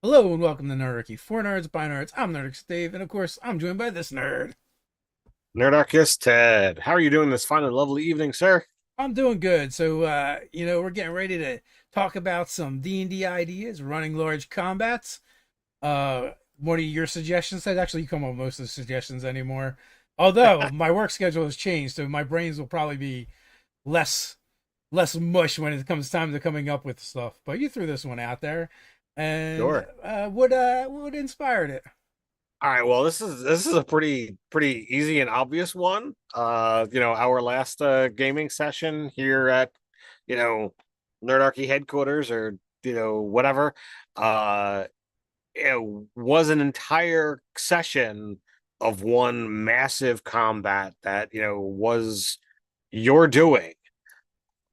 Hello and welcome to Nerdarchy. For nerds, by nerds, I'm Nerdarchy Dave, and of course, I'm joined by this nerd. Nerdarchy Ted. How are you doing this fine and lovely evening, sir? I'm doing good. So, we're getting ready to talk about some D&D ideas, running large combats. One of your suggestions said actually you come up with most of the suggestions anymore. Although my work schedule has changed, so my brains will probably be less less mush when it comes time to coming up with stuff. But you threw this one out there, and Sure. what inspired it? All right. Well, this is a pretty easy and obvious one. Our last gaming session here at you know Nerdarchy headquarters or whatever, uh, it was an entire session of one massive combat that was your doing.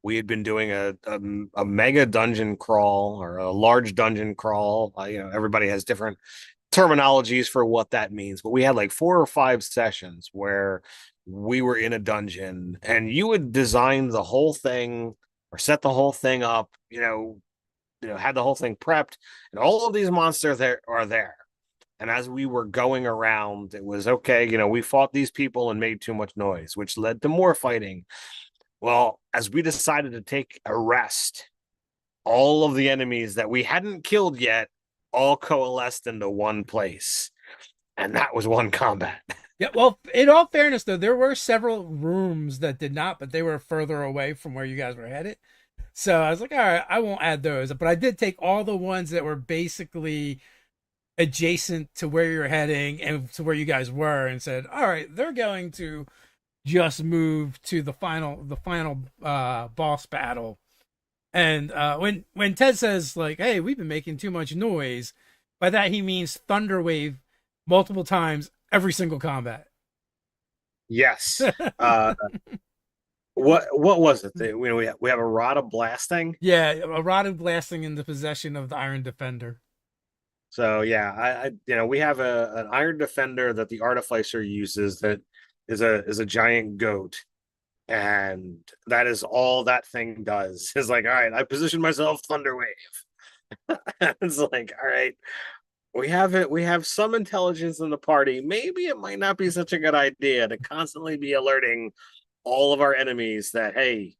We had been doing a mega dungeon crawl or a large dungeon crawl. Everybody has different terminologies for what that means, but we had like 4 or 5 sessions where we were in a dungeon and you would design the whole thing or set the whole thing up. Had the whole thing prepped, and all of these monsters there are there. And as we were going around, it was okay. We fought these people and made too much noise, which led to more fighting. Well, as we decided to take a rest, all of the enemies that we hadn't killed yet all coalesced into one place. And that was one combat. Yeah, well, in all fairness, though, there were several rooms that did not, but they were further away from where you guys were headed. So I was like, all right, I won't add those. But I did take all the ones that were basically adjacent to where you're heading and to where you guys were and said, all right, they're going to just move to the final boss battle. And when Ted says like, "Hey, we've been making too much noise," by that he means Thunderwave multiple times every single combat. Yes. What was it? We have a rod of blasting. Yeah, a rod of blasting in the possession of the Iron Defender. So yeah, we have an iron defender that the artificer uses that is a giant goat, and that is all that thing does. Is like, all right, I position myself Thunderwave. It's like, all right, we have some intelligence in the party. Maybe it might not be such a good idea to constantly be alerting all of our enemies that, hey,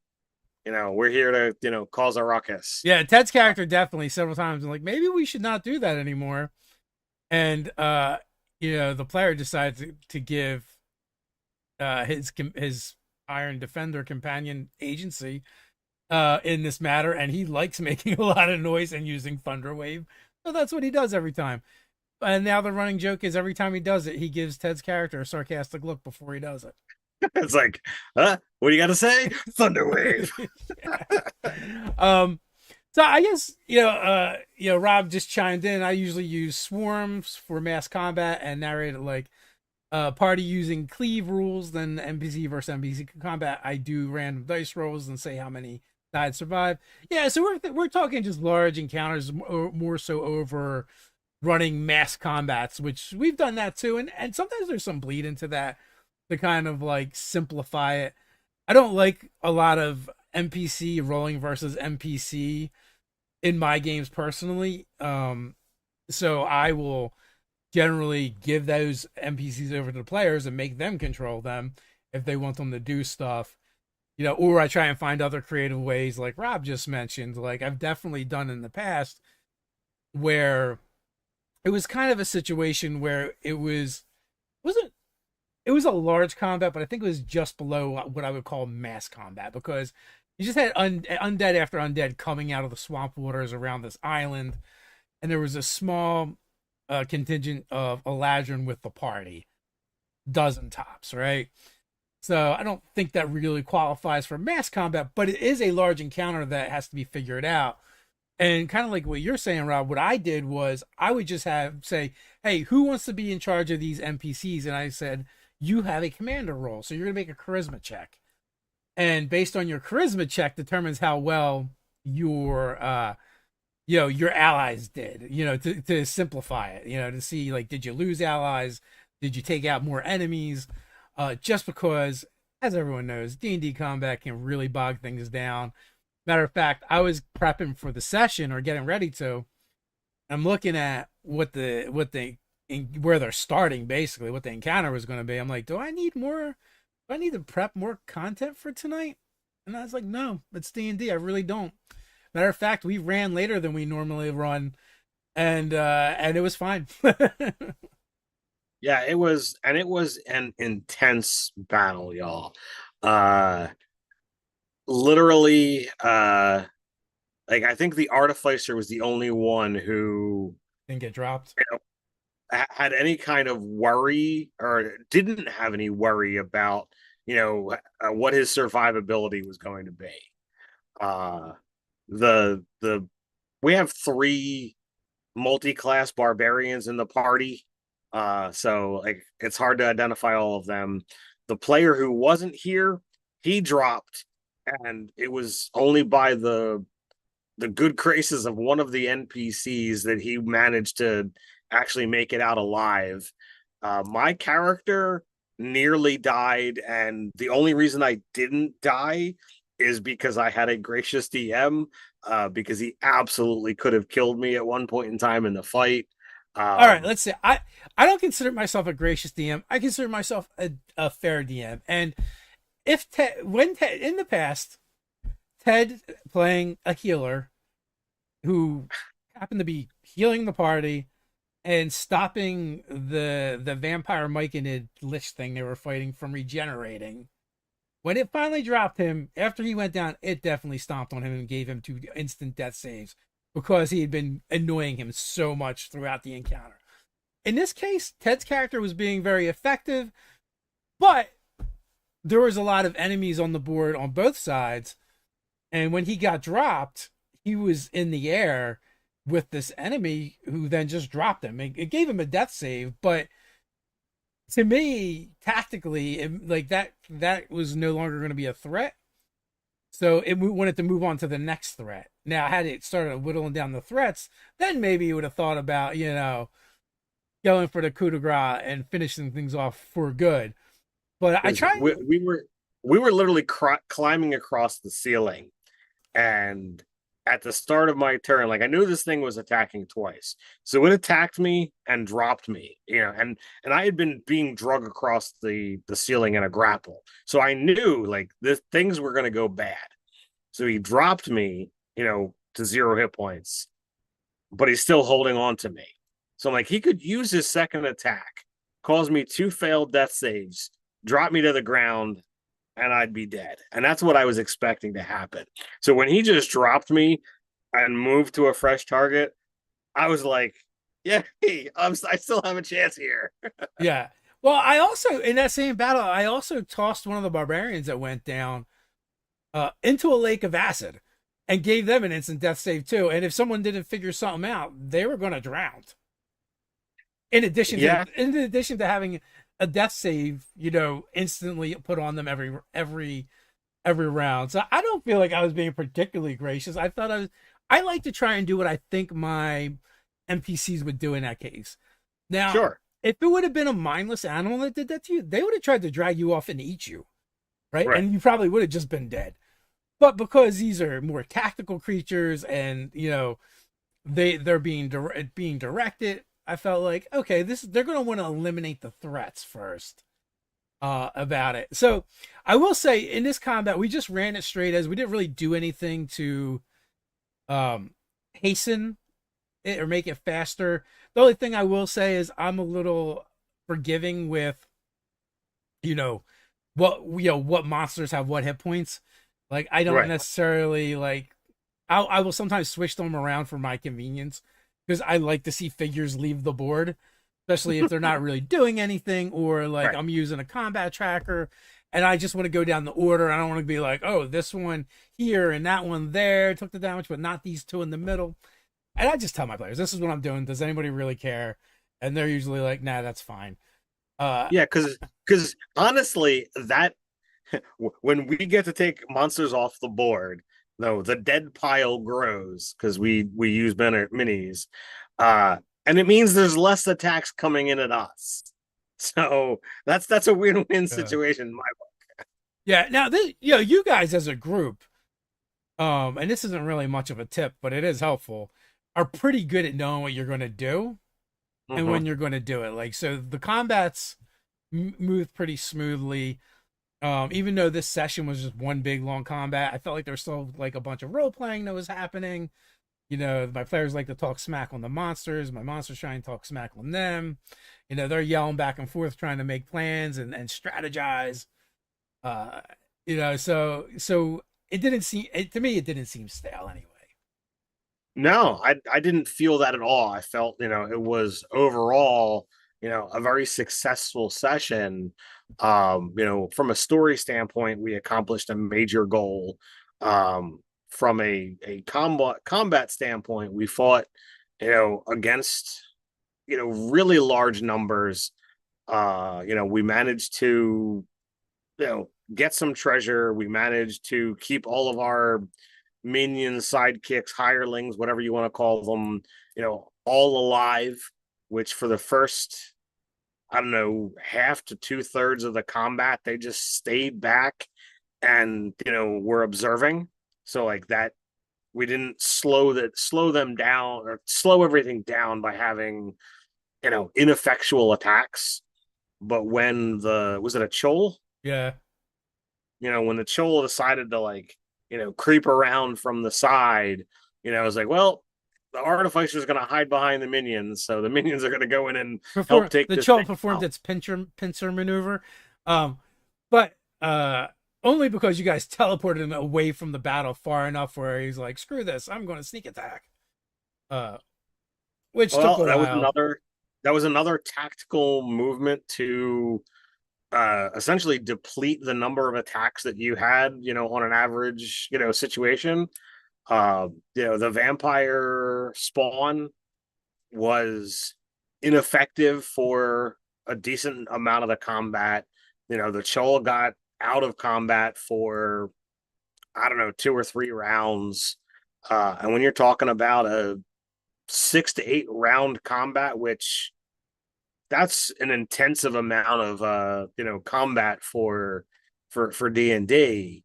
we're here to cause a ruckus. Yeah, Ted's character definitely several times like maybe we should not do that anymore. And the player decides to give his Iron Defender companion agency in this matter, and he likes making a lot of noise and using Thunderwave. So that's what he does every time. And now the running joke is every time he does it, he gives Ted's character a sarcastic look before he does It's like, what do you got to say? Thunderwave. it. um, so I guess Rob just chimed in. I usually use swarms for mass combat and narrate it like party using cleave rules. Then NPC versus NPC combat, I do random dice rolls and say how many died survive. Yeah, so we're talking just large encounters, more so over running mass combats, which we've done that too, and sometimes there's some bleed into that to kind of like simplify it. I don't like a lot of NPC rolling versus NPC in my games personally. So I will generally give those NPCs over to the players and make them control them if they want them to do stuff. Or I try and find other creative ways, like Rob just mentioned. Like I've definitely done in the past, where it was kind of a situation where wasn't it was a large combat, but I think it was just below what I would call mass combat because you just had undead after undead coming out of the swamp waters around this island, and there was a small contingent of Eladrin with the party, dozen tops, right? So I don't think that really qualifies for mass combat, but it is a large encounter that has to be figured out. And kind of like what you're saying, Rob, what I did was I would just say, hey, who wants to be in charge of these NPCs? And I said, you have a commander role. So you're going to make a charisma check. And based on your charisma check determines how well your allies did, to simplify it, to see like, did you lose allies? Did you take out more enemies? Just because, as everyone knows, D&D combat can really bog things down. Matter of fact, I was prepping for the session or getting ready to. I'm looking at where they're starting, basically what the encounter was going to be. I'm like, do I need more? Do I need to prep more content for tonight? And I was like, no, it's D&D. I really don't. Matter of fact, we ran later than we normally run, and it was fine. Yeah, it was an intense battle, y'all. Uh literally like I think the artificer was the only one who Didn't get dropped. had any kind of worry or didn't have any worry about, what his survivability was going to be. Uh the we have three multi-class barbarians in the party. So like it's hard to identify all of them. The player who wasn't here, he dropped, and it was only by the good graces of one of the NPCs that he managed to actually make it out alive. My character nearly died, and the only reason I didn't die is because I had a gracious DM, because he absolutely could have killed me at one point in time in the fight. All right, Um, let's see. I don't consider myself a gracious DM. I consider myself a fair DM. And if when Ted in the past, Ted playing a healer who happened to be healing the party and stopping the vampire Myconid lich thing they were fighting from regenerating. When it finally dropped him, after he went down, it definitely stomped on him and gave him 2 instant death saves because he had been annoying him so much throughout the encounter. In this case, Ted's character was being very effective, but there was a lot of enemies on the board on both sides. And when he got dropped, he was in the air with this enemy who then just dropped him. It gave him a death save, but to me, tactically, like that was no longer going to be a threat. So it wanted to move on to the next threat. Now, had it started whittling down the threats, then maybe you would have thought about, going for the coup de grace and finishing things off for good. But I because try. we were literally climbing across the ceiling, and at the start of my turn, like I knew this thing was attacking twice, so it attacked me and dropped me, and I had been being drug across the ceiling in a grapple, so I knew like the things were going to go bad. So he dropped me, to 0 hit points, but he's still holding on to me. So I'm like, he could use his second attack, cause me 2 failed death saves, drop me to the ground, and I'd be dead. And that's what I was expecting to happen. So when he just dropped me and moved to a fresh target, I was like, yeah, I still have a chance here. Yeah. Well, I also in that same battle, I also tossed one of the barbarians that went down into a lake of acid and gave them an instant death save too. And if someone didn't figure something out, they were going to drown. Yeah, In addition to having a death save, instantly put on them every round. So I don't feel like I was being particularly gracious. I like to try and do what I think my NPCs would do in that case. Now, sure. if it would have been a mindless animal that did that to you, they would have tried to drag you off and eat you, right? Right. And you probably would have just been dead. But because these are more tactical creatures and, they're being directed, I felt like, okay, they're going to want to eliminate the threats first about it. So I will say in this combat, we just ran it straight as we didn't really do anything to hasten it or make it faster. The only thing I will say is I'm a little forgiving with, what monsters have what hit points. Like I don't Right. necessarily like. I will sometimes switch them around for my convenience because I like to see figures leave the board, especially if they're not really doing anything or like Right. I'm using a combat tracker and I just want to go down the order. I don't want to be like, oh, this one here and that one there took the damage, but not these two in the middle. And I just tell my players, this is what I'm doing. Does anybody really care? And they're usually like, nah, that's fine. Uh, Yeah, because honestly, that when we get to take monsters off the board, though, the dead pile grows because we use minis, uh, and it means there's less attacks coming in at us. So that's a win-win uh, situation. yeah. Now, you guys as a group, and this isn't really much of a tip, but it is helpful. are pretty good at knowing what you're going to do and Hmm. when you're going to do it. Like, so the combats move pretty smoothly. Even though this session was just one big long combat, I felt like there was still like a bunch of role playing that was happening. You know, my players like to talk smack on the monsters. My monsters try and talk smack on them. You know, they're yelling back and forth, trying to make plans and strategize. Uh, you know, so it didn't seem to me it didn't seem stale anyway. No, I didn't feel that at all. I felt, it was overall, a very successful session. From a story standpoint, we accomplished a major goal. From a combat standpoint, we fought, against, really large numbers. We managed to, get some treasure. We managed to keep all of our minions, sidekicks, hirelings, whatever you want to call them, all alive, which for the first, I don't know, half to 2/3 of the combat, they just stayed back and, were observing. So like that, we didn't slow them down or slow everything down by having, ineffectual attacks. But when was it a Chol? Yeah. When the Chol decided to like, creep around from the side, I was like, well, the artificer is going to hide behind the minions, so the minions are going to go in and help Perform take the this Chol thing performed out. its pincer maneuver, um, but only because you guys teleported him away from the battle far enough where he's like, "Screw this, I'm going to sneak attack," uh, which took a Well, while. that was another tactical movement to essentially deplete the number of attacks that you had, on an average, situation. The vampire spawn was ineffective for a decent amount of the combat. The Chol got out of combat for, I don't know, 2 or 3 rounds. And when you're talking about a 6 to 8 round combat, which that's an intensive amount of combat for D&D.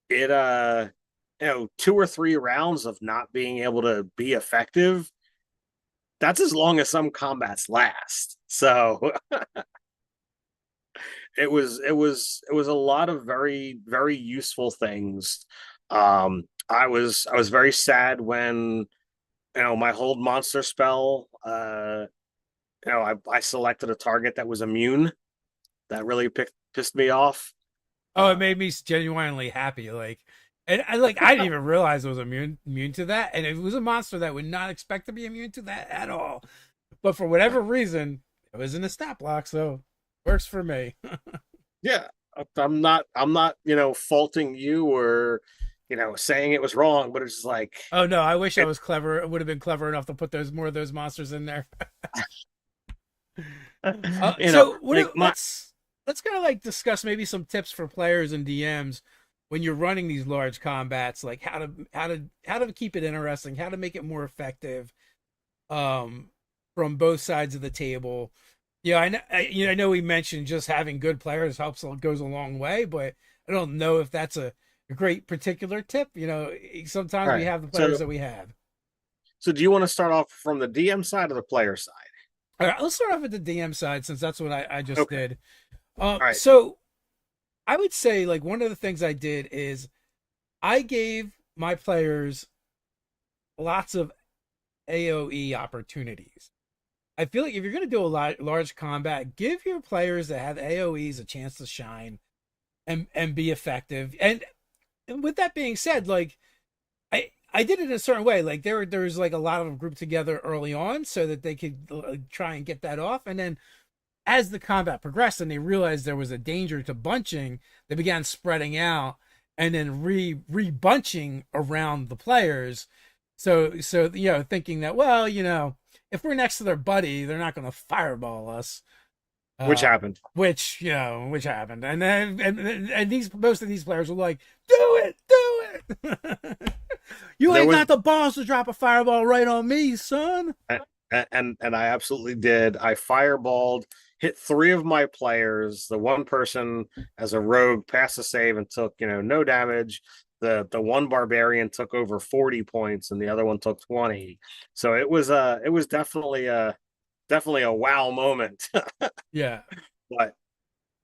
It 2 or 3 rounds of not being able to be effective, that's as long as some combats last. So it was a lot of very, very useful things. I was very sad when, my hold monster spell, I selected a target that was immune. That really pissed me off. Oh, it Uh, made me genuinely happy. Like, and I didn't even realize it was immune to that, and it was a monster that would not expect to be immune to that at all. But for whatever reason, it was in a stat block, so works for me. yeah, I'm not, faulting you or, saying it was wrong, but it's just like Oh no, I wish I it, was clever. It would have been clever enough to put those more of those monsters in there. you know, So what? like my Let's kind of like discuss maybe some tips for players and DMs when you're running these large combats, like how to keep it interesting, how to make it more effective, um, from both sides of the table. Yeah, I know we mentioned just having good players helps goes a long way, but I don't know if that's a great particular tip. You know, all sometimes we right. have the players So that we have. so do you want to start off from the DM side or the player side? All right, let's start off with the DM side since that's what I just Okay. did. All right. So I would say like one of the things I did is I gave my players lots of AOE opportunities. I feel like if you're going to do a large combat, give your players that have AOEs a chance to shine and be effective. And with that being said, like I did it in a certain way. Like there's like a lot of them grouped together early on so that they could try and get that off, and then as the combat progressed and they realized there was a danger to bunching, they began spreading out and then re-bunching around the players. So thinking that, well, if we're next to their buddy, they're not going to fireball us. Which Uh, happened. which happened, and then and these most of these players were like, "Do it, do it! You There ain't was got the balls to drop a fireball right on me, son." and I absolutely did. I fireballed, hit 3 of my players. The one person as a rogue passed the save and took, no damage. the one barbarian took over 40 points and the other one took 20. So it was definitely a wow moment. Yeah. But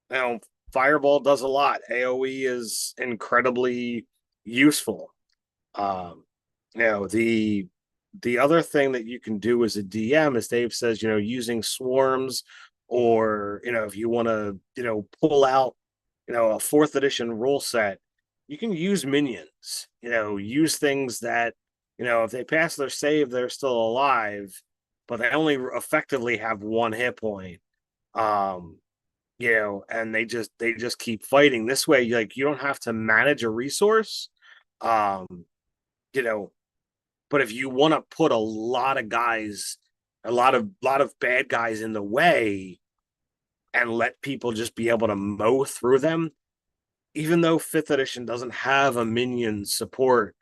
you know, Fireball does a lot. AoE is incredibly useful. Um, you know, the other thing that you can do as a DM, as Dave says, using swarms, or if you want to, pull out, a fourth edition rule set, you can use minions. Use things that, if they pass their save, they're still alive, but they only effectively have one hit point. Um, and they just keep fighting. This way, like, you don't have to manage a resource. Um, you know, but if you want to put a lot of guys, a lot of bad guys in the way and let people just be able to mow through them, even though fifth edition doesn't have a minion support,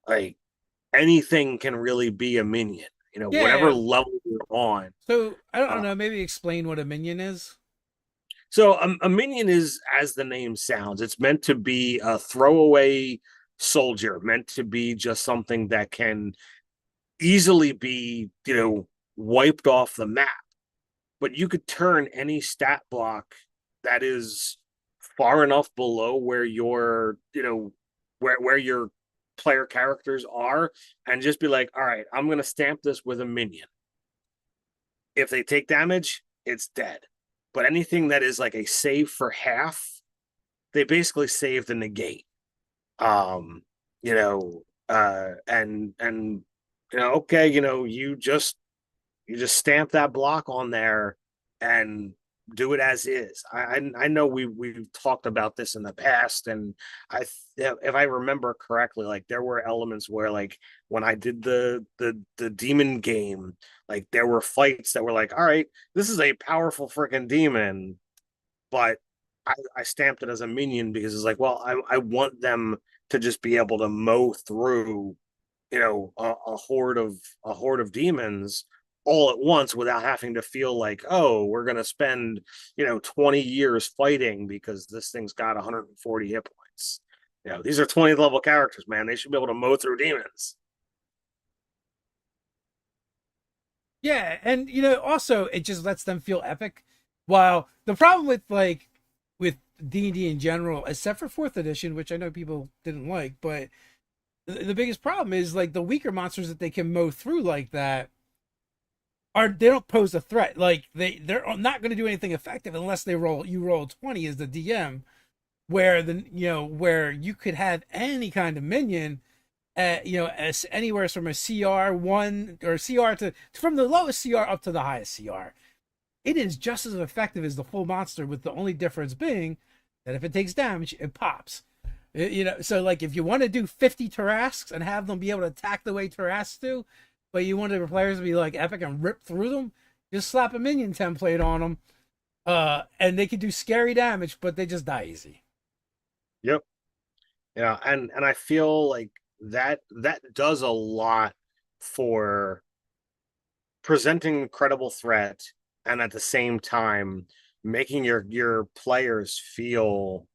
like, anything can really be a minion. Whatever Yeah. level you're on. So I don't Uh, know. Maybe explain what a minion is. so a minion is, as the name sounds, it's meant to be a throwaway soldier, meant to be just something that can easily be, wiped off the map. But you could turn any stat block that is far enough below where where your player characters are, and just be like, all right, I'm gonna stamp this with a minion. If they take damage, it's dead. But anything that is like a save for half, they basically save the negate. Um, and okay, you just stamp that block on there and do it as is. I know we've talked about this in the past, and if I remember correctly, like, there were elements where, like, when I did the demon game, like, there were fights that were like, all right, this is a powerful freaking demon, but I stamped it as a minion because it's like, well, I want them to just be able to mow through, a horde of demons all at once without having to feel like, oh, we're gonna spend 20 years fighting because this thing's got 140 hit points. These are 20th level characters, man. They should be able to mow through demons. Yeah, and also it just lets them feel epic. While the problem with D&D in general, except for fourth edition, which I know people didn't like, but the biggest problem is like the weaker monsters that they can mow through like that they don't pose a threat. Like they're not going to do anything effective unless you roll 20 as the DM, where you could have any kind of minion as anywhere from a CR1 or CR to from the lowest CR up to the highest CR. It is just as effective as the full monster, with the only difference being that if it takes damage, it pops. So like if you want to do 50 Tarrasques and have them be able to attack the way Tarrasques do, but you want the players to be like epic and rip through them, just slap a minion template on them, and they can do scary damage, but they just die easy. Yep. Yeah, and I feel like that does a lot for presenting credible threat, and at the same time making your players feel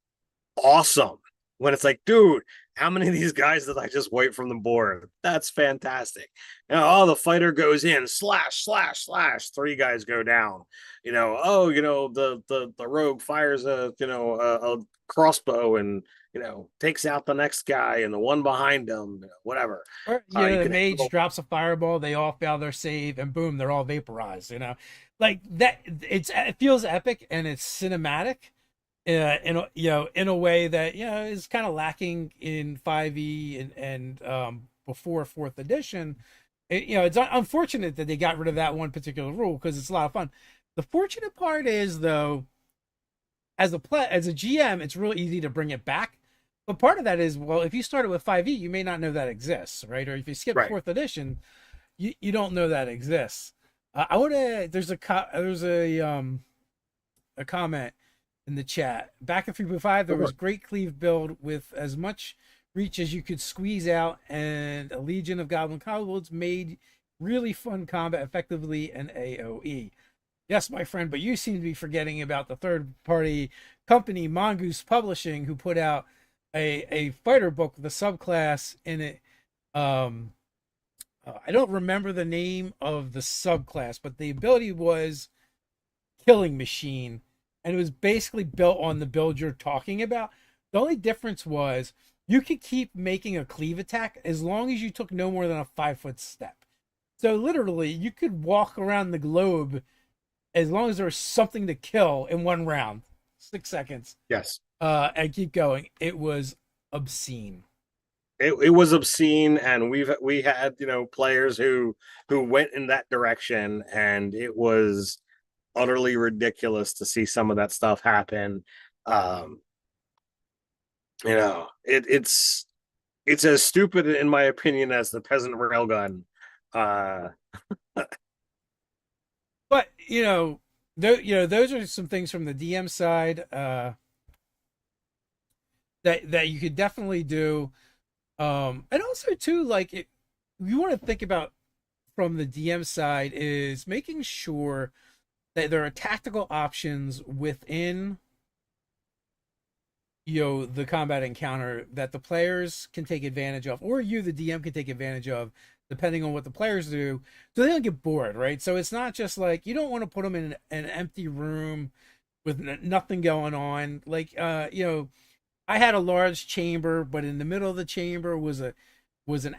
awesome when it's like, dude, how many of these guys did I just wipe from the board? That's fantastic. Oh, the fighter goes in, slash, slash, slash, three guys go down. The rogue fires a crossbow and takes out the next guy and the one behind him, whatever. Or You the can mage handle. drops a fireball, they all fail their save, and boom, they're all vaporized. Like that. It feels epic and it's cinematic, in a way that is kind of lacking in 5e and before fourth edition. It's unfortunate that they got rid of that one particular rule because it's a lot of fun. The fortunate part is though, as a GM, it's real easy to bring it back. But part of that is, well, if you started with 5e, you may not know that exists, right? Or if you skip Right. fourth edition, you don't know that exists. I want to. There's a comment in the chat. Back in 3.5, there was great cleave build with as much reach as you could squeeze out, and a legion of goblin kobolds made really fun combat effectively and AoE. Yes, my friend, but you seem to be forgetting about the third party company, Mongoose Publishing, who put out a fighter book with a subclass in it. Um, I don't remember the name of the subclass, but the ability was Killing Machine, and it was basically built on the build you're talking about. The only difference was you could keep making a cleave attack as long as you took no more than a 5 foot step. So literally, you could walk around the globe as long as there was something to kill in one round, 6 seconds, Yes. and keep going. It was obscene. It was obscene, and we had players who went in that direction, and it was utterly ridiculous to see some of that stuff happen. Um, it's as stupid in my opinion as the peasant railgun. Uh, But those are some things from the DM side that you could definitely do. And also too, like you want to think about from the DM side is making sure that there are tactical options within the combat encounter that the players can take advantage of, or you the DM can take advantage of, depending on what the players do, so they don't get bored, right? So it's not just like you don't want to put them in an empty room with nothing going on. Like I had a large chamber, but in the middle of the chamber was an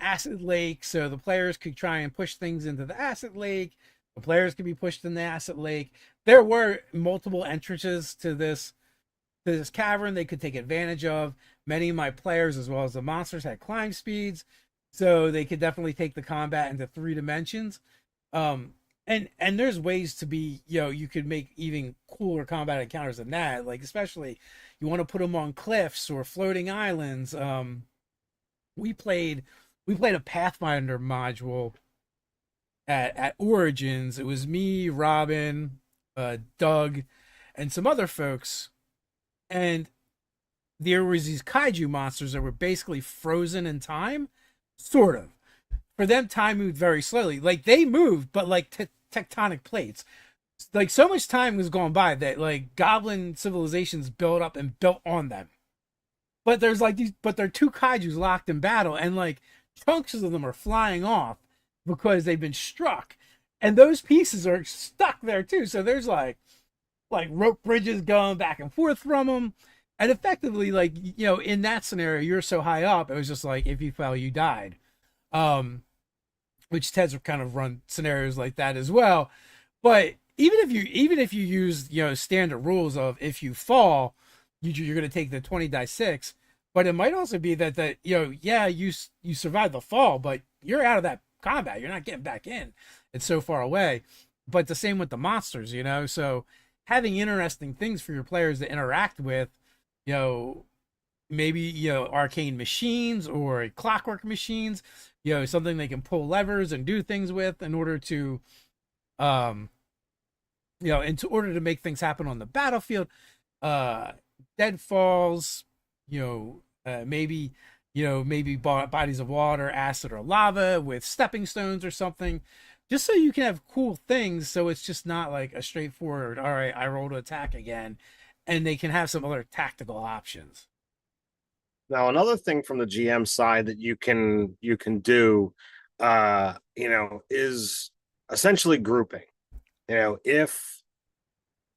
acid lake, so the players could try and push things into the acid lake. The players could be pushed in the acid lake. There were multiple entrances to this cavern they could take advantage of. Many of my players, as well as the monsters, had climb speeds, so they could definitely take the combat into 3 dimensions. And there's ways to be, you could make even cooler combat encounters than that. Like especially, you want to put them on cliffs or floating islands. We played we played a Pathfinder module at Origins. It was me, Robin, Doug, and some other folks, and there was these kaiju monsters that were basically frozen in time, sort of. For them, time moved very slowly. Like they moved, but like tectonic plates. Like so much time was going by that like goblin civilizations built up and built on them. But there's like these, but there are two kaiju's locked in battle, and like chunks of them are flying off because they've been struck, and those pieces are stuck there too. So there's like rope bridges going back and forth from them. And effectively, like, in that scenario, you're so high up, it was just like if you fell, you died. Which tends to kind of run scenarios like that as well. But even if you use standard rules of if you fall, you're going to take the 20 die 6. But it might also be that yeah, you survive the fall, but you're out of that combat. You're not getting back in. It's so far away. But the same with the monsters, so having interesting things for your players to interact with, you know, maybe arcane machines or clockwork machines, something they can pull levers and do things with in order to um in order to make things happen on the battlefield. uh Deadfalls, maybe maybe bodies of water, acid or lava with stepping stones or something, just so you can have cool things, so it's just not like a straightforward, all right, I roll to attack again, and they can have some other tactical options. Now, another thing from the GM side that you can do, is essentially grouping. If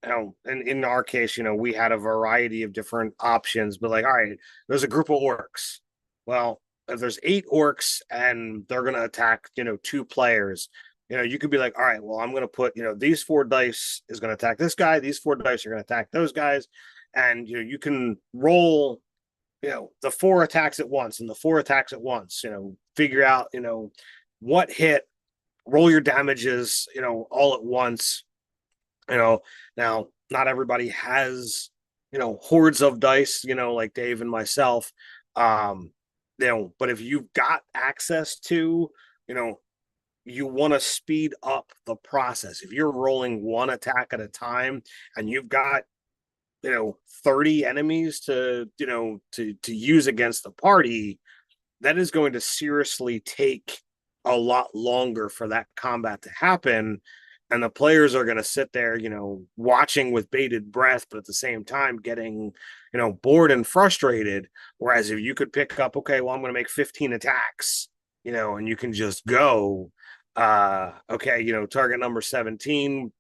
and in our case, we had a variety of different options, but like, all right, there's a group of orcs. Well, if there's 8 orcs and they're gonna attack, 2 players, you could be like, all right, well, I'm gonna put, these 4 dice is gonna attack this guy, these 4 dice are gonna attack those guys, and you can roll, the 4 attacks at once and the 4 attacks at once, figure out, what hit, roll your damages, all at once. Now not everybody has, hordes of dice, like Dave and myself. Um, but if you've got access to, you know, you want to speed up the process. If you're rolling 1 attack at a time and you've got 30 enemies to use against the party, that is going to seriously take a lot longer for that combat to happen. and the players are going to sit there, watching with bated breath, but at the same time getting, bored and frustrated. Whereas if you could pick up, okay, well, I'm going to make 15 attacks, and you can just go, okay, target number 17,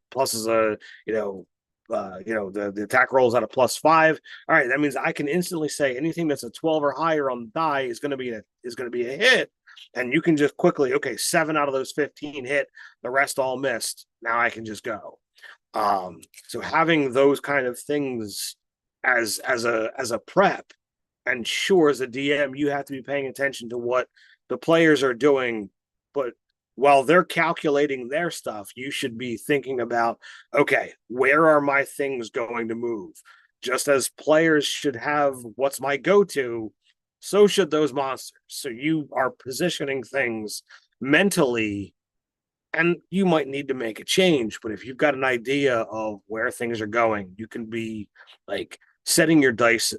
plus is a, the attack rolls at a +5. All right, that means I can instantly say anything that's a 12 or higher on the die is going to be a hit, and you can just quickly, okay, 7 out of those 15 hit, the rest all missed. Now I can just go. So having those kind of things as a prep, and sure, as a DM, you have to be paying attention to what the players are doing, but while they're calculating their stuff, you should be thinking about, okay, where are my things going to move? Just as players should have what's my go-to, so should those monsters. So you are positioning things mentally, and you might need to make a change, but if you've got an idea of where things are going, you can be like setting your dice,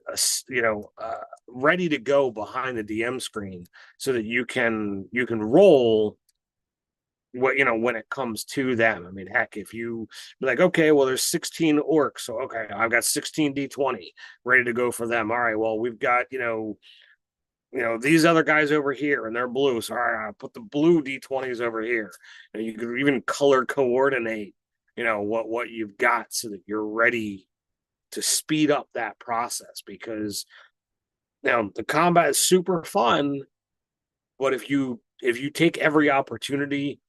ready to go behind the DM screen, so that you can roll when it comes to them. I mean, heck, if you be like, okay, well, there's 16 orcs, so okay, I've got 16 d20 ready to go for them. All right, well, we've got these other guys over here and they're blue, so all right, I'll put the blue d20s over here. And you can even color coordinate what you've got, so that you're ready to speed up that process. Because now the combat is super fun, but if you take every opportunity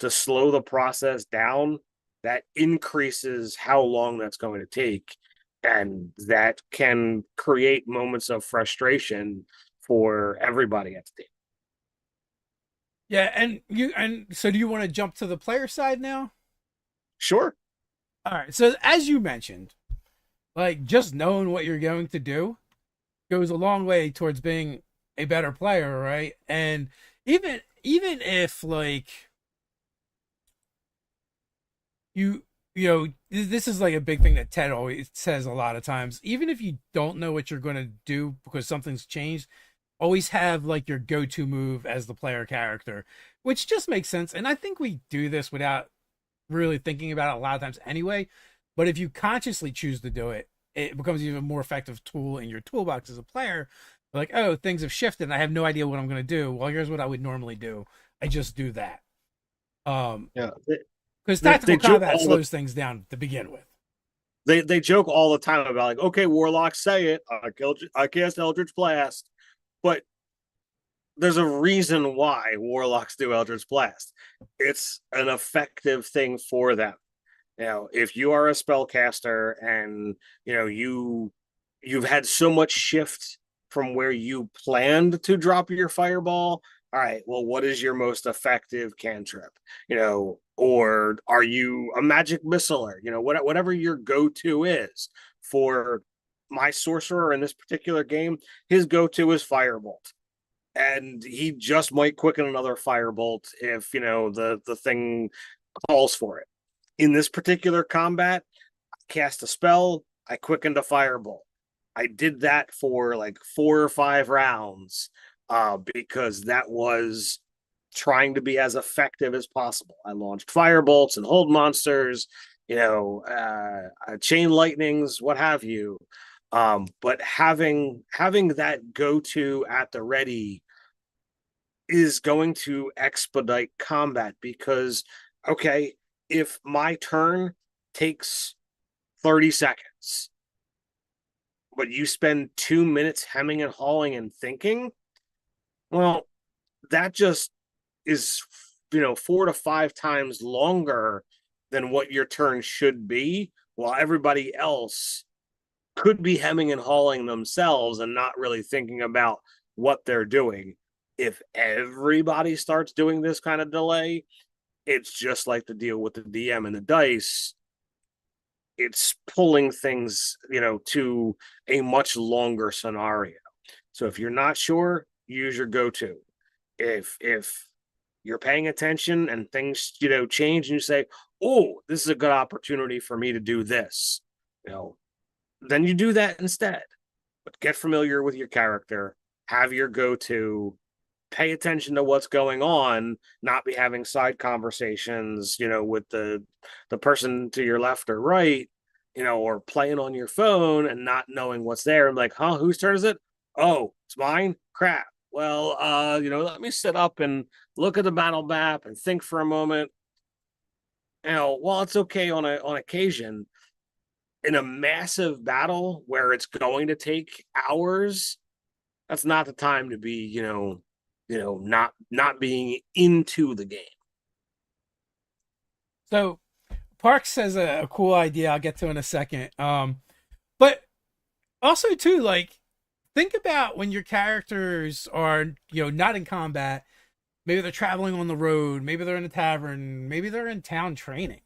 to slow the process down, that increases how long that's going to take. And that can create moments of frustration for everybody at the team. Yeah, and so do you want to jump to the player side now? Sure. All right. So as you mentioned, like just knowing what you're going to do goes a long way towards being a better player, right? And even if like this is like a big thing that Ted always says a lot of times. Even if you don't know what you're going to do because something's changed, always have like your go-to move as the player character, which just makes sense. And I think we do this without really thinking about it a lot of times anyway. But if you consciously choose to do it, it becomes an even more effective tool in your toolbox as a player. Like, oh, things have shifted and I have no idea what I'm going to do. Well, here's what I would normally do. I just do that. Um, Yeah. because They tactical joke combat all the slows things down to begin with. they joke all the time about, like, okay, warlocks, say it. I cast Eldritch Blast, but there's a reason why warlocks do Eldritch Blast. It's an effective thing for them. If you are a spellcaster and you've had so much shift from where you planned to drop your fireball, all right, well, what is your most effective cantrip? Or are you a magic missiler? Whatever your go-to is. For my sorcerer in this particular game, his go-to is firebolt, and he just might quicken another firebolt if the thing calls for it. In this particular combat, I cast a spell, I quickened a firebolt. I did that for like 4 or 5 rounds, because that was trying to be as effective as possible. I launched firebolts and hold monsters, chain lightnings, what have you. But having that go to at the ready is going to expedite combat. Because, okay, if my turn takes 30 seconds, but you spend 2 minutes hemming and hawing and thinking, well, that just is 4 to 5 times longer than what your turn should be, while everybody else could be hemming and hawing themselves and not really thinking about what they're doing. If everybody starts doing this kind of delay, it's just like the deal with the DM and the dice. It's pulling things, to a much longer scenario. So if you're not sure, use your go-to. If you're paying attention and things, change, and you say, oh, this is a good opportunity for me to do this, then you do that instead. But get familiar with your character, have your go-to, pay attention to what's going on, not be having side conversations, with the person to your left or right, or playing on your phone and not knowing what's there. I'm like, huh, whose turn is it? Oh, it's mine. Crap. Well, let me sit up and look at the battle map and think for a moment. While it's okay on occasion, in a massive battle where it's going to take hours, that's not the time to be, not being into the game. So Parks has a cool idea I'll get to in a second. But also too, like, think about when your characters are, not in combat. Maybe they're traveling on the road. Maybe they're in a tavern. Maybe they're in town training.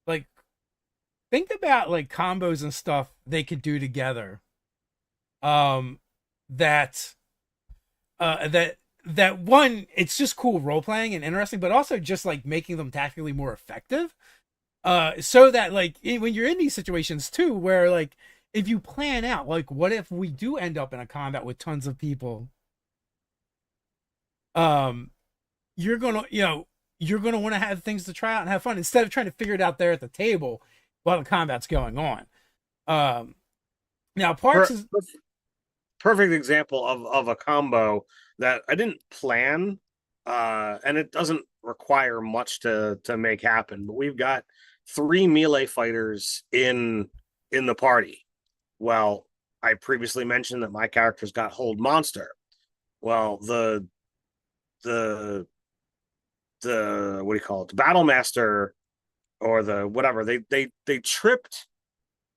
Like, think about like combos and stuff they could do together. Um, that that one, it's just cool role playing and interesting, but also just like making them tactically more effective. So that like when you're in these situations too, where like if you plan out, like, what if we do end up in a combat with tons of people? Um, you're gonna, you're gonna want to have things to try out and have fun instead of trying to figure it out there at the table while the combat's going on. Um, Now Parks Per- is Perfect example of a combo that I didn't plan, and it doesn't require much to make happen. But we've got three melee fighters in the party. Well, I previously mentioned that my character's got Hold Monster. Well, the what do you call it? The Battle Master or the whatever, they tripped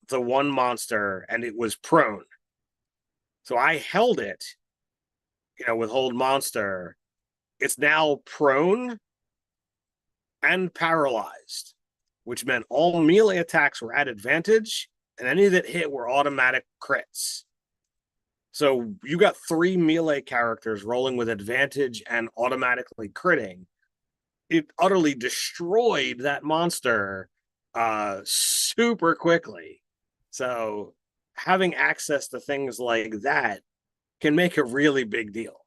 the one monster and it was prone. So I held it, with Hold Monster. It's now prone and paralyzed, which meant all melee attacks were at advantage, and any that hit were automatic crits. So you got three melee characters rolling with advantage and automatically critting. It utterly destroyed that monster super quickly. So having access to things like that can make a really big deal.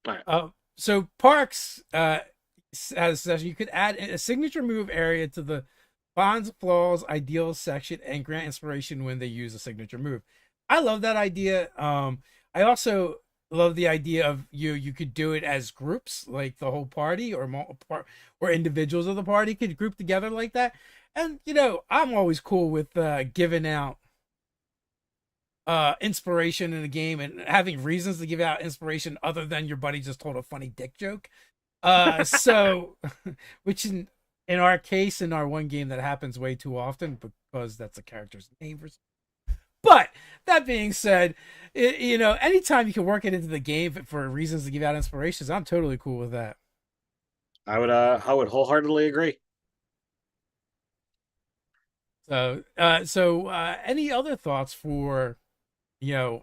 All right. so Parks says you could add a signature move area to the bonds, flaws, ideals section and grant inspiration when they use a signature move. I love that idea. I also love the idea of you could do it as groups, like the whole party or individuals of the party could group together like that. And I'm always cool with giving out inspiration in a game and having reasons to give out inspiration other than your buddy just told a funny dick joke. So which in our case, in our one game, that happens way too often because that's a character's name. But that being said, anytime you can work it into the game for reasons to give out inspirations, I'm totally cool with that. I would wholeheartedly agree. So any other thoughts for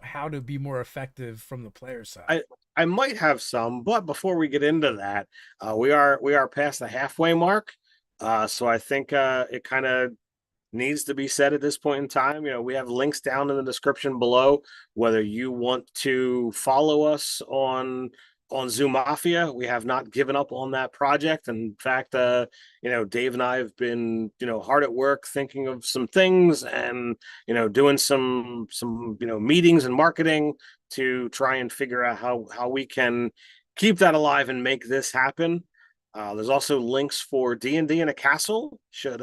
how to be more effective from the player side? I might have some, but before we get into that, we are past the halfway mark. So I think it kind of needs to be said at this point in time. We have links down in the description below, whether you want to follow us on Zoom Mafia. We have not given up on that project. In fact, Dave and I have been, hard at work thinking of some things and, doing some meetings and marketing to try and figure out how we can keep that alive and make this happen. There's also links for D&D in a castle. Should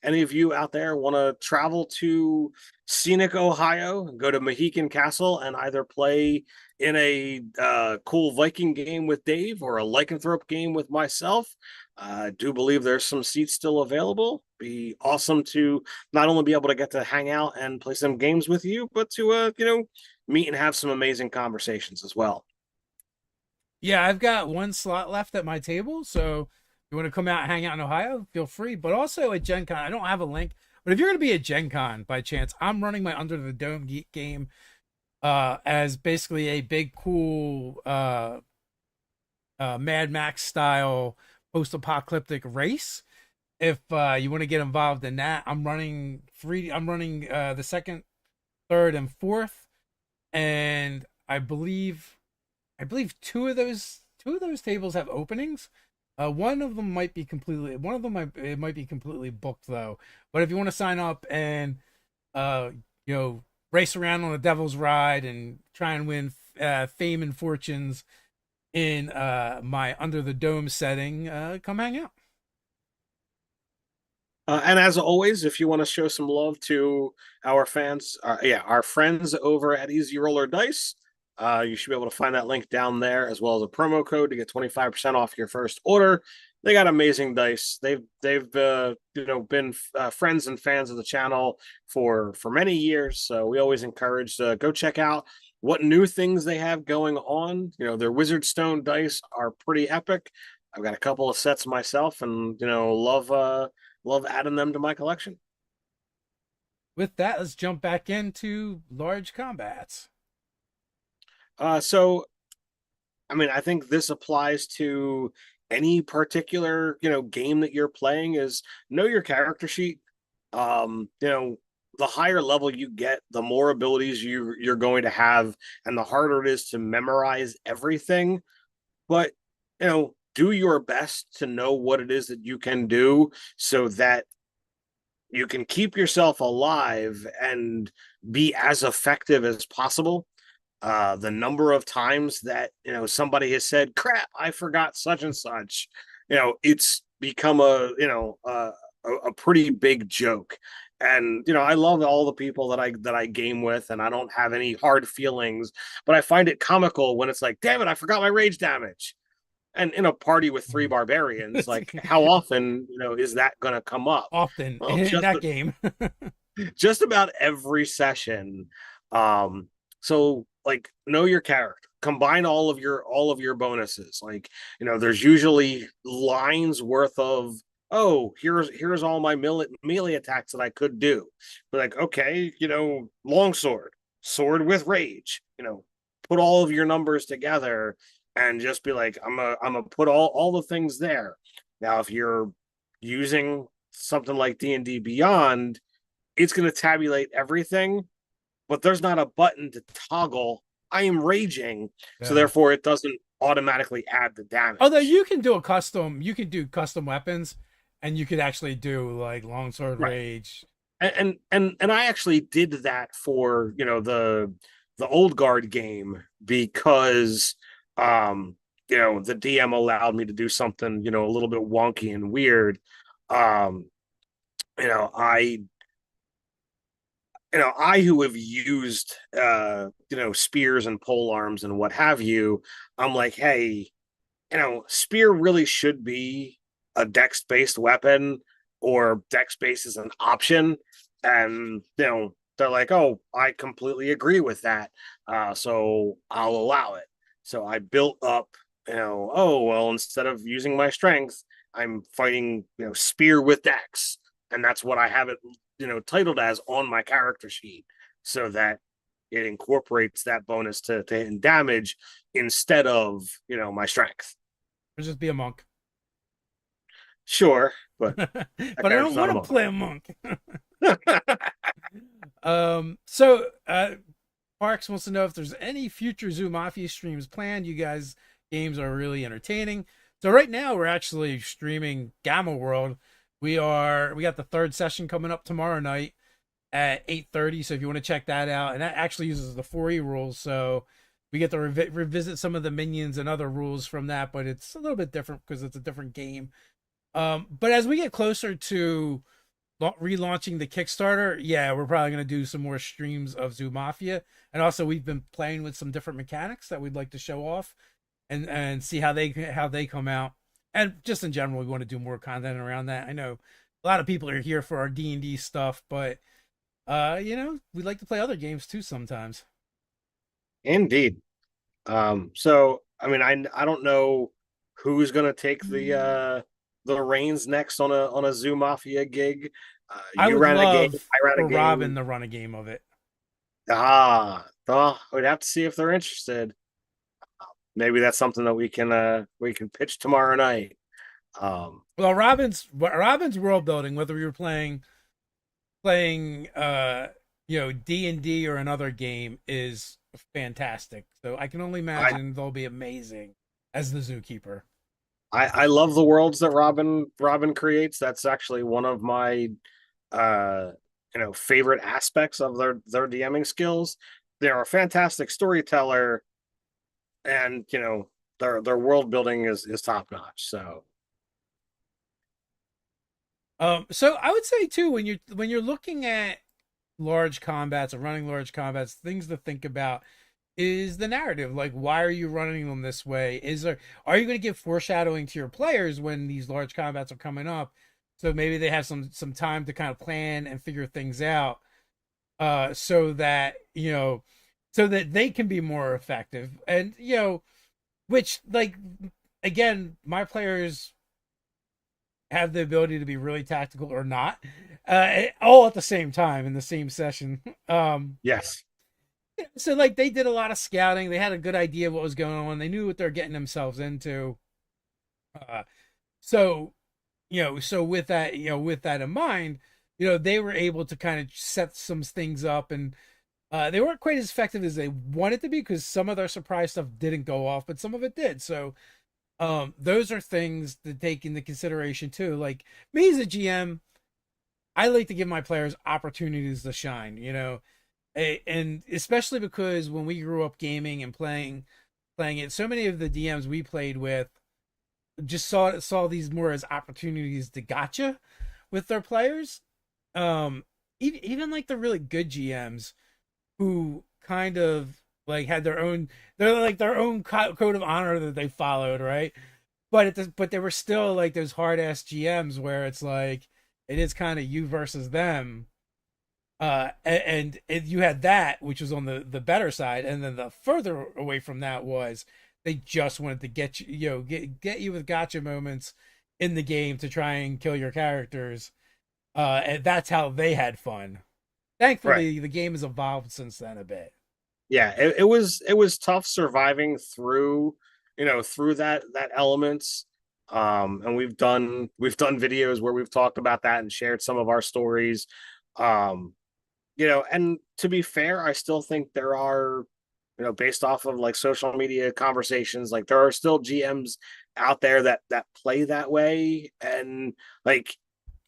any of you out there want to travel to scenic Ohio, go to Mohican Castle and either play in a cool Viking game with Dave or a lycanthrope game with myself, I do believe there's some seats still available. Be awesome to not only be able to get to hang out and play some games with you, but to meet and have some amazing conversations as well. Yeah, I've got one slot left at my table, so if you want to come out and hang out in Ohio, feel free. But also at Gen Con, I don't have a link, but if you're going to be at Gen Con by chance, I'm running my Under the Dome game as basically a big, cool Mad Max style post-apocalyptic race. If you want to get involved in that, I'm running the second, third, and fourth, and I believe two of those tables have openings. One of them might be completely one of them might it might be completely booked though. But if you want to sign up and uh you know race around on a devil's ride and try and win fame and fortunes in my under the dome setting, come hang out. And as always, if you want to show some love to our fans, our friends over at Easy Roller Dice, you should be able to find that link down there, as well as a promo code to get 25% off your first order. They got amazing dice. They've been friends and fans of the channel for many years. So we always encourage to go check out what new things they have going on. Their Wizard Stone dice are pretty epic. I've got a couple of sets myself, and love adding them to my collection. With that, let's jump back into large combats. So I mean, I think this applies to any particular, game that you're playing is know your character sheet. The higher level you get, the more abilities you're going to have, and the harder it is to memorize everything. But, do your best to know what it is that you can do so that you can keep yourself alive and be as effective as possible. The number of times that somebody has said, "Crap, I forgot such and such," it's become a pretty big joke. And I love all the people that I game with, and I don't have any hard feelings, but I find it comical when it's like, "Damn it, I forgot my rage damage." And in a party with three barbarians, like how often is that going to come up? Often Well, in that game. just about every session. So like know your character, combine all of your bonuses. Like, there's usually lines worth of, oh, here's all my melee attacks that I could do. But like, okay, longsword, sword with rage, put all of your numbers together and just be like, I'm gonna put all the things there. Now, if you're using something like D&D Beyond, it's going to tabulate everything, but there's not a button to toggle I am raging, so Yeah. therefore it doesn't automatically add the Although damage. you can do custom weapons, and you could actually do like longsword Right. rage. And I actually did that for, the old guard game because the DM allowed me to do something, a little bit wonky and weird. Um, I I who have used spears and pole arms and what have you, I'm like, hey, spear really should be a dex based weapon, or dex based is an option. And they're like, oh, I completely agree with that. So I'll allow it. So I built up, oh well, instead of using my strength, I'm fighting, spear with dex. And that's what I have it, titled as on my character sheet, so that it incorporates that bonus to hit damage instead of, my strength. Or just be a monk. Sure, but But that I don't character's not want a to monk. play a monk. So Parks wants to know if there's any future Zoo Mafia streams planned. You guys games are really entertaining. So right now we're actually streaming Gamma World. We got the third session coming up tomorrow night at 8:30. So if you want to check that out, and that actually uses the 4E rules, so we get to revisit some of the minions and other rules from that, but it's a little bit different because it's a different game. But as we get closer to relaunching the Kickstarter, yeah, we're probably going to do some more streams of Zoo Mafia. And also we've been playing with some different mechanics that we'd like to show off and see how they come out. And just in general, we want to do more content around that. I know a lot of people are here for our D&D stuff, but we'd like to play other games too sometimes. Indeed. So I mean, I don't know who's gonna take the reins next on a Zoo Mafia gig. I You would ran a game, love I ran a for Robin game. to run a game of it. We'd have to see if they're interested. Maybe that's something that we can pitch tomorrow night. Um, Well, Robin's world building, whether we were playing D&D or another game is fantastic. So I can only I imagine they'll be amazing as the zookeeper. I love the worlds that Robin creates. That's actually one of my uh favorite aspects of their DMing skills. They're a fantastic storyteller, and their world building is top notch. So So I would say too, when you're looking at large combats or running large combats, things to think about is the narrative. Like, why are you running them this way? Are you going to give foreshadowing to your players when these large combats are coming up? So maybe they have some time to kind of plan and figure things out, so that so that they can be more effective. And which, like, again, my players have the ability to be really tactical or not, all at the same time in the same session. yes, So like they did a lot of scouting. They had a good idea of what was going on. They knew what they're getting themselves into. Uh, so so with that in mind, they were able to kind of set some things up, and they weren't quite as effective as they wanted to be because some of their surprise stuff didn't go off, but some of it did. So those are things to take into consideration too. Like me as a GM, I like to give my players opportunities to shine. And especially because when we grew up gaming and playing it, so many of the DMs we played with just saw these more as opportunities to gotcha with their players. Even like the really good GMs who kind of like had they're like their own code of honor that they followed, right? But they were still like those hard ass GMs where it's like it is kind of you versus them. And you had that, which was on the better side, and then the further away from that was they just wanted to get you, get you with gotcha moments in the game to try and kill your characters. And that's how they had fun. right. Thankfully, the game has evolved since then a bit. Yeah, it was tough surviving through through that elements. And we've done videos where we've talked about that and shared some of our stories. um and to be fair, I still think there are, based off of like social media conversations, like there are still GMs out there that play that way. And like,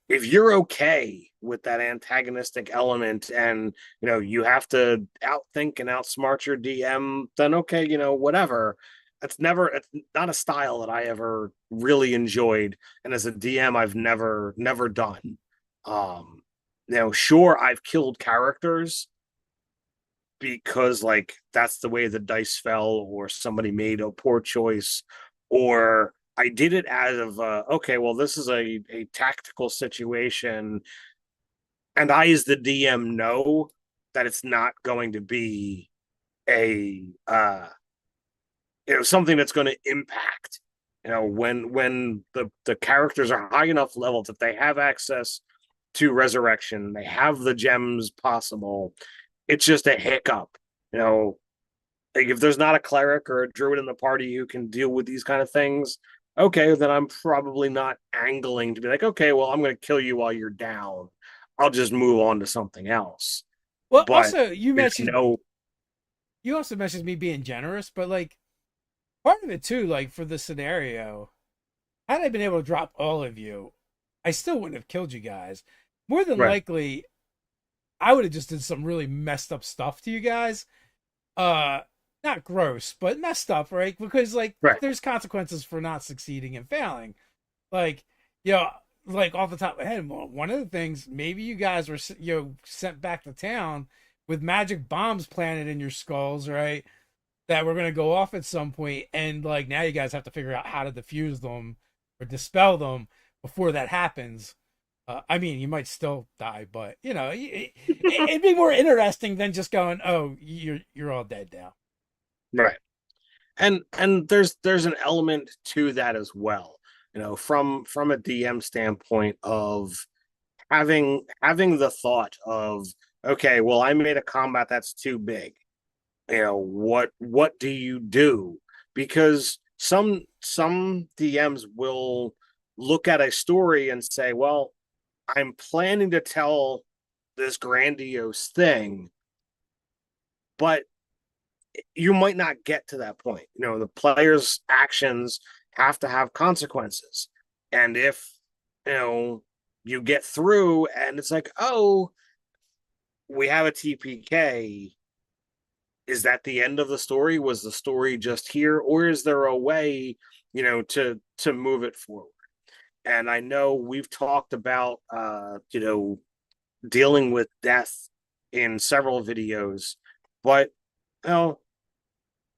if you're okay with that antagonistic element, and you have to outthink and outsmart your DM, then okay, whatever. It's not a style that I ever really enjoyed, and as a DM I've never done. um sure, I've killed characters because like that's the way the dice fell, or somebody made a poor choice, or I did it out of okay, well, this is a tactical situation, and I as the DM know that it's not going to be a something that's going to impact, when the characters are high enough level that they have access to resurrection, they have the gems possible. It's just a hiccup. you know like, if there's not a cleric or a druid in the party who can deal with these kind of things, okay, then I'm probably not angling to be like, okay, well, I'm going to kill you while you're down. I'll just move on to something else. Well, But also if you also mentioned me being generous, but like part of it too, like for the scenario, had I been able to drop all of you, I still wouldn't have killed you guys. More than right, likely, I would have just did some really messed up stuff to you guys. Uh, Not gross, but messed up, right? Because like right, there's consequences for not succeeding and failing. Like, you know, like off the top of my head, one of the things maybe you guys were sent back to town with magic bombs planted in your skulls, right? That were gonna go off at some point, and like now you guys have to figure out how to defuse them or dispel them before that happens. I mean, you might still die, but it'd be more interesting than just going, "Oh, you're all dead now." right. And there's an element to that as well. From a DM standpoint of having the thought of, okay, well, I made a combat that's too big. What do you do? Because some DMs will look at a story and say, well, I'm planning to tell this grandiose thing, but you might not get to that point. The player's actions have to have consequences. And if, you know, you get through and it's like, oh, we have a TPK, is that the end of the story? Was the story just here, or is there a way, to move it forward? And I know we've talked about dealing with death in several videos, but you know,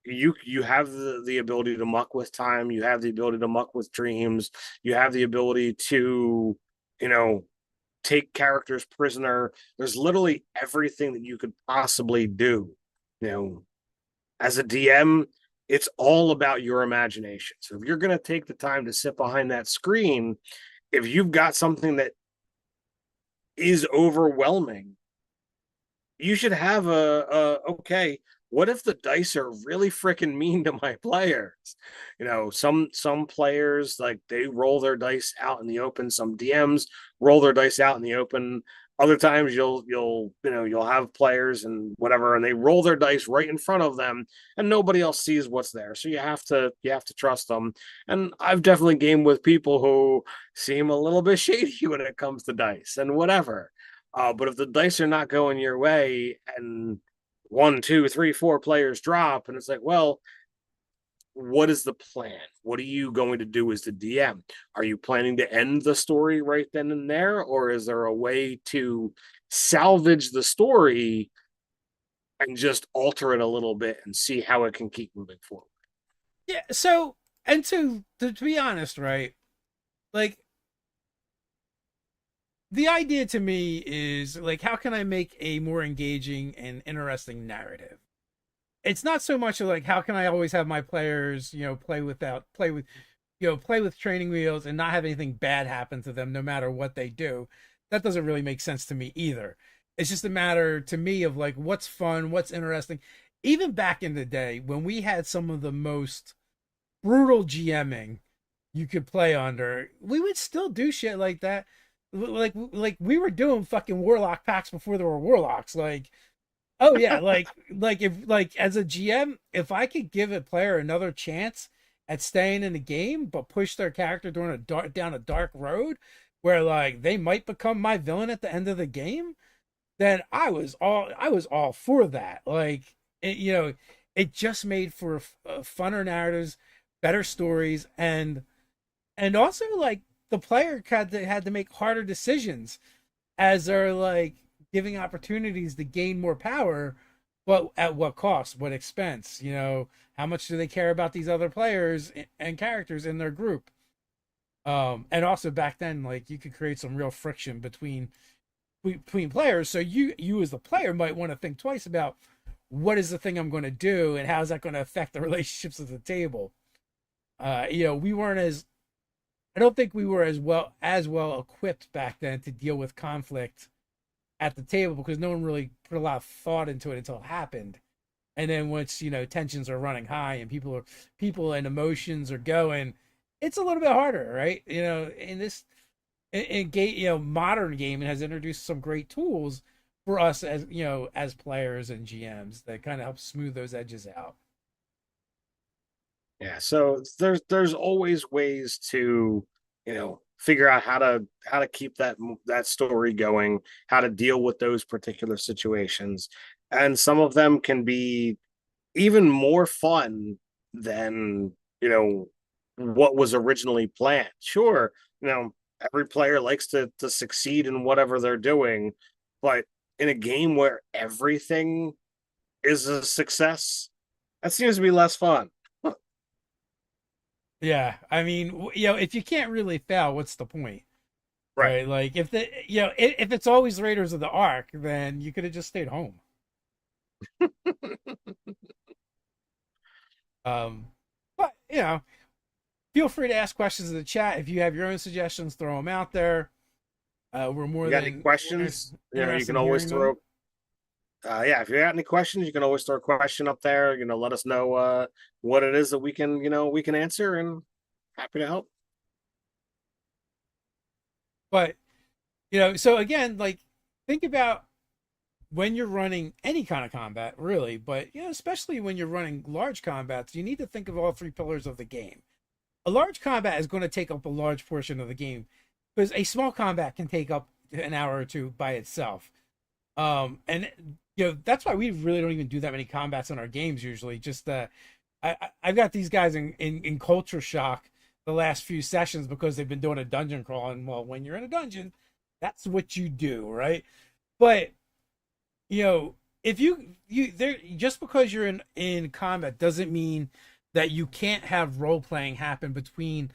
you have the ability to muck with time, you have the ability to muck with dreams, you have the ability to, you know, take characters prisoner. There's literally everything that you could possibly do. You know, as a DM, it's all about your imagination. So if you're going to take the time to sit behind that screen, if you've got something that is overwhelming, you should have okay, what if the dice are really freaking mean to my players? Some players, like, they roll their dice out in the open. Some DMs roll their dice out in the open. Other times you'll have players and whatever, and they roll their dice right in front of them and nobody else sees what's there. So you have to trust them. And I've definitely gamed with people who seem a little bit shady when it comes to dice and whatever. But if the dice are not going your way and one, two, three, four players drop, and it's like, well, what is the plan? What are you going to do as the DM? Are you planning to end the story right then and there, or is there a way to salvage the story and just alter it a little bit and see how it can keep moving forward? Yeah. So, and to be honest, right? Like, the idea to me is like, how can I make a more engaging and interesting narrative? It's not so much like how can I always have my players, play with training wheels and not have anything bad happen to them no matter what they do. That doesn't really make sense to me either. It's just a matter to me of like what's fun, what's interesting. Even back in the day when we had some of the most brutal GMing you could play under, we would still do shit like that. Like we were doing fucking warlock packs before there were warlocks. Like, oh yeah, like as a GM, if I could give a player another chance at staying in the game, but push their character down a dark road where like they might become my villain at the end of the game, then I was all for that. Like it just made for funner narratives, better stories, and also like the player had to make harder decisions as they're like giving opportunities to gain more power, but at what cost, what expense? How much do they care about these other players and characters in their group? And also back then, like you could create some real friction between players. So you as the player might want to think twice about what is the thing I'm going to do and how is that going to affect the relationships at the table. We weren't as I don't think we were as well equipped back then to deal with conflict at the table because no one really put a lot of thought into it until it happened. And then once tensions are running high and people and emotions are going, it's a little bit harder, right? In this in game, modern gaming has introduced some great tools for us as players and GMs that kind of help smooth those edges out. Yeah, so there's always ways to, figure out how to keep that story going, how to deal with those particular situations. And some of them can be even more fun than, what was originally planned. Sure, every player likes to succeed in whatever they're doing, but in a game where everything is a success, that seems to be less fun. Yeah, I mean, if you can't really fail, what's the point, Right. right? Like if it's always Raiders of the Ark, then you could have just stayed home. Um, but feel free to ask questions in the chat if you have your own suggestions. Throw them out there. We're You got any more questions? You interested can in always hearing them. throw. Yeah, if you got any questions, you can always throw a question up there. Let us know what it is that we can answer, and happy to help. But so again, like think about when you're running any kind of combat, really, but especially when you're running large combats, you need to think of all three pillars of the game. A large combat is going to take up a large portion of the game because a small combat can take up an hour or two by itself. And that's why we really don't even do that many combats in our games usually. Just I've got these guys in culture shock the last few sessions because they've been doing a dungeon crawl, and well, when you're in a dungeon, that's what you do, right? But if you there, just because you're in combat doesn't mean that you can't have role playing happen between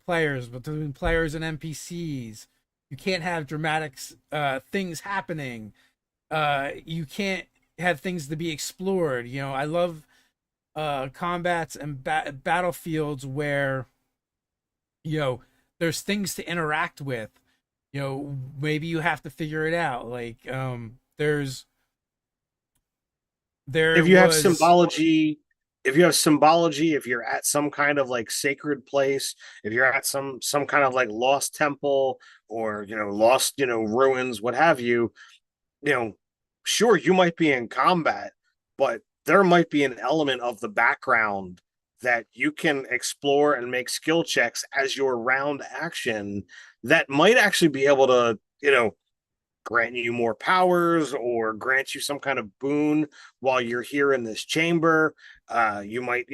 players and NPCs. You can't have dramatic things happening. You can't have things to be explored. I love combats and battlefields where there's things to interact with. Maybe you have to figure it out. Like there If you have was symbology, if you're at some kind of like sacred place, if you're at some kind of like lost temple or lost ruins, what have you, you know, sure, you might be in combat, but there might be an element of the background that you can explore and make skill checks as your round action that might actually be able to, grant you more powers or grant you some kind of boon while you're here in this chamber. You might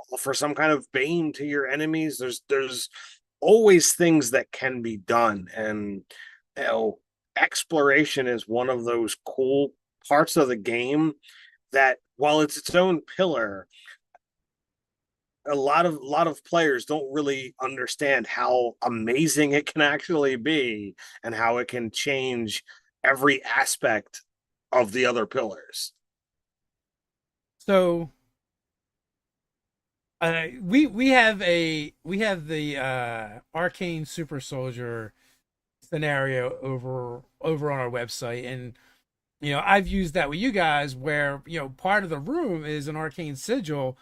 offer some kind of bane to your enemies. There's always things that can be done, and you know, exploration is one of those cool parts of the game that, while it's its own pillar, a lot of players don't really understand how amazing it can actually be and how it can change every aspect of the other pillars. so we have the arcane super soldier scenario over on our website, and I've used that with you guys where part of the room is an arcane sigil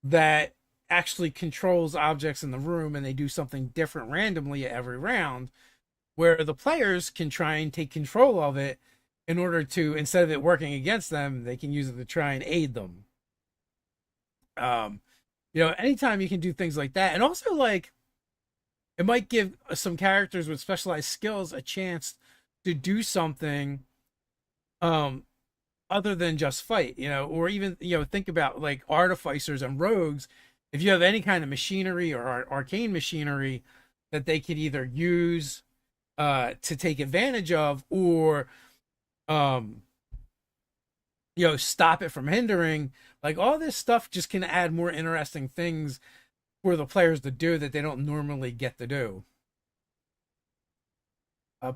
that actually controls objects in the room, and they do something different randomly every round, where the players can try and take control of it in order to, instead of it working against them, they can use it to try and aid them. um Anytime you can do things like that, and also like it might give some characters with specialized skills a chance to do something um other than just fight, or even think about like artificers and rogues. If you have any kind of machinery or arcane machinery that they could either use to take advantage of, or um stop it from hindering, like all this stuff just can add more interesting things for the players to do that they don't normally get to do.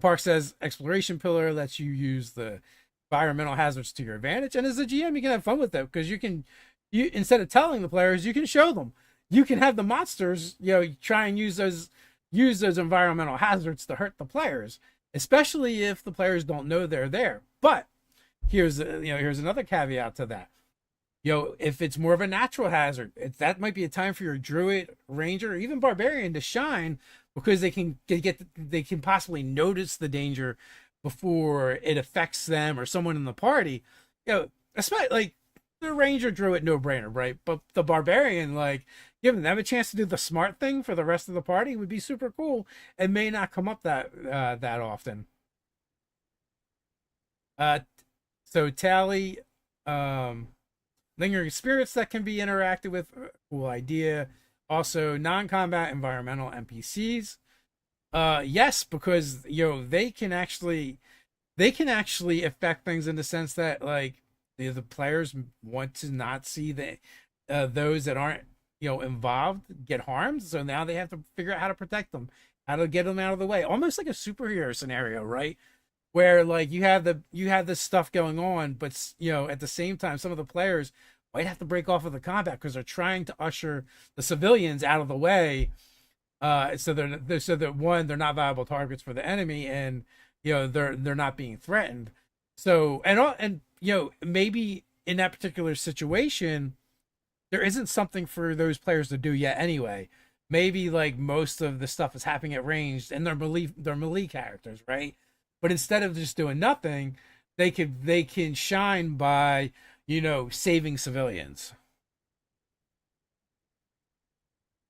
Park says exploration pillar lets you use the environmental hazards to your advantage, and as a GM, you can have fun with that because you instead of telling the players, you can show them. You can have the monsters, try and use those environmental hazards to hurt the players, especially if the players don't know they're there. But here's another caveat to that. If it's more of a natural hazard, that might be a time for your druid, ranger, or even barbarian to shine, because they can possibly notice the danger before it affects them or someone in the party. Especially like the ranger, druid, no brainer, right? But the barbarian, like giving them a chance to do the smart thing for the rest of the party would be super cool. It may not come up that often. Uh, so Tally, um, lingering spirits that can be interacted with, cool idea. Also, non-combat environmental NPCs. Yes, because they can actually affect things in the sense that like the players want to not see those that aren't involved get harmed. So now they have to figure out how to protect them, how to get them out of the way, almost like a superhero scenario, right? Where like you have this stuff going on, but at the same time, some of the players might have to break off of the combat because they're trying to usher the civilians out of the way. So that one, they're not viable targets for the enemy, and they're not being threatened. So and maybe in that particular situation, there isn't something for those players to do yet anyway. Maybe like most of the stuff is happening at range, and they're melee characters, right? but instead of just doing nothing, they can shine by, saving civilians.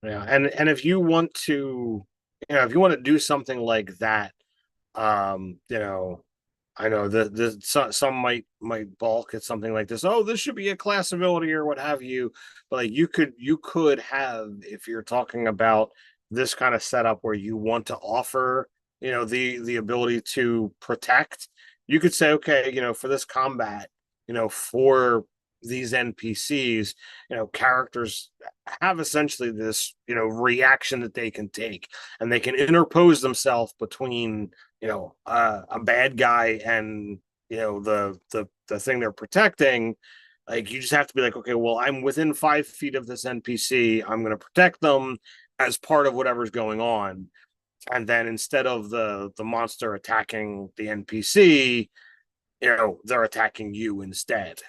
Yeah, and if you want to, if you want to do something like that, you know, I know that some might balk at something like this. Oh, this should be a class ability or what have you. But like you could have, if you're talking about this kind of setup where you want to offer, the ability to protect, you could say, okay, for this combat, for these NPCs, characters have essentially this, reaction that they can take, and they can interpose themselves between, a bad guy and, the thing they're protecting. Like, you just have to be like, okay, well, I'm within 5 feet of this NPC, I'm going to protect them as part of whatever's going on. And then instead of the monster attacking the NPC, they're attacking you instead.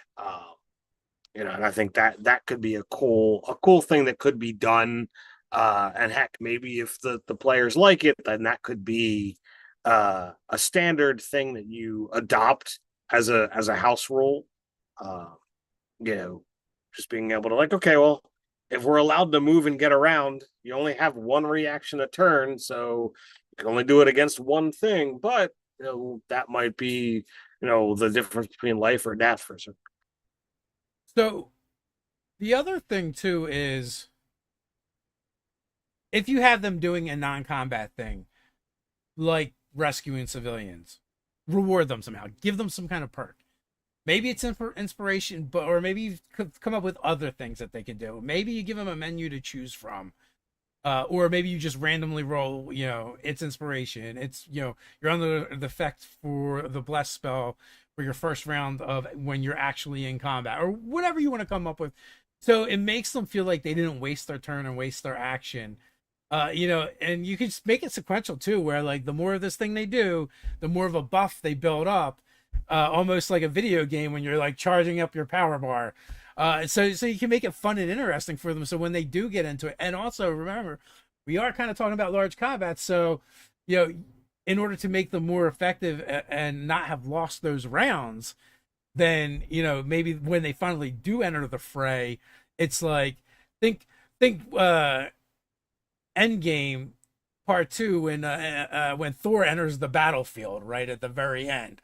And I think that could be a cool thing that could be done. And heck, maybe if the players like it, then that could be a standard thing that you adopt as a house rule. Uh, you know, just being able to, like, okay, well, if we're allowed to move and get around, you only have one reaction a turn, so you can only do it against one thing. But that might be, the difference between life or death for some. So the other thing too is if you have them doing a non-combat thing like rescuing civilians, reward them somehow, give them some kind of perk. Maybe it's inspiration, but or maybe you could come up with other things that they could do. Maybe you give them a menu to choose from, or maybe you just randomly roll. It's inspiration. It's you're under the effect for the bless spell for your first round of when you're actually in combat, or whatever you want to come up with. So it makes them feel like they didn't waste their turn and waste their action. And you can just make it sequential too, where like the more of this thing they do, the more of a buff they build up, almost like a video game when you're like charging up your power bar. So you can make it fun and interesting for them. So when they do get into it, and also remember, we are kind of talking about large combat. So, in order to make them more effective and not have lost those rounds, then maybe when they finally do enter the fray, it's like think Endgame Part Two when Thor enters the battlefield right at the very end.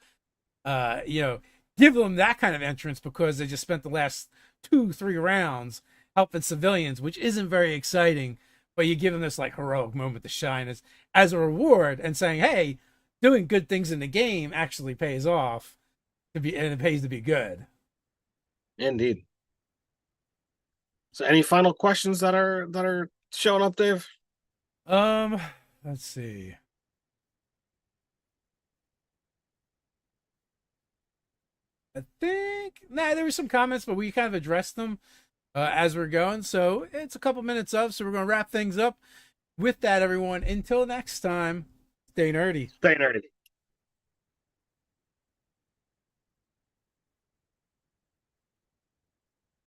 uh, you know, Give them that kind of entrance because they just spent the last 2, 3 rounds helping civilians, which isn't very exciting. But you give them this like heroic moment to shine as a reward and saying, "Hey, doing good things in the game actually pays off and it pays to be good." Indeed. So, any final questions that are showing up, Dave? Um, let's see. I think there were some comments, but we kind of addressed them as we're going. So it's a couple minutes up, so we're gonna wrap things up with that, everyone. Until next time, stay nerdy. Stay nerdy.